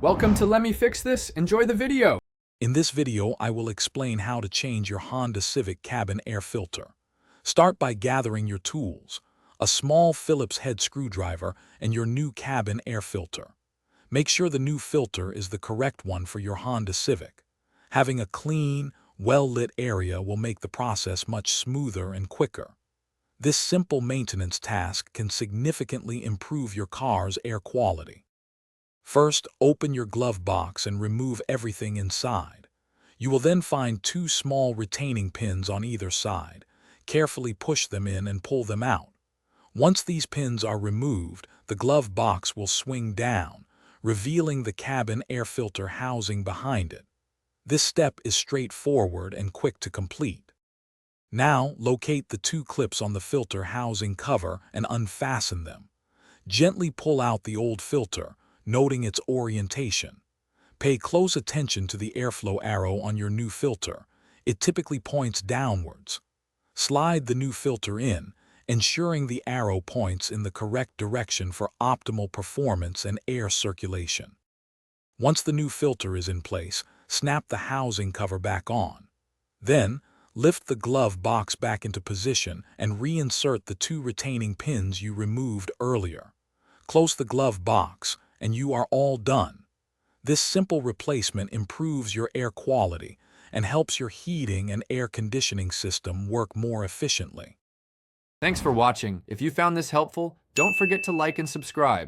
Welcome to Let Me Fix This. Enjoy the video. In this video, I will explain how to change your Honda Civic cabin air filter. Start by gathering your tools, a small Phillips head screwdriver, and your new cabin air filter. Make sure the new filter is the correct one for your Honda Civic. Having a clean, well-lit area will make the process much smoother and quicker. This simple maintenance task can significantly improve your car's air quality. First, open your glove box and remove everything inside. You will then find two small retaining pins on either side. Carefully push them in and pull them out. Once these pins are removed, the glove box will swing down, revealing the cabin air filter housing behind it. This step is straightforward and quick to complete. Now, locate the two clips on the filter housing cover and unfasten them. Gently pull out the old filter, noting its orientation. Pay close attention to the airflow arrow on your new filter. It typically points downwards. Slide the new filter in, ensuring the arrow points in the correct direction for optimal performance and air circulation. Once the new filter is in place, snap the housing cover back on. Then, lift the glove box back into position and reinsert the two retaining pins you removed earlier. Close the glove box, and you are all done. This simple replacement improves your air quality and helps your heating and air conditioning system work more efficiently. Thanks for watching. If you found this helpful, don't forget to like and subscribe.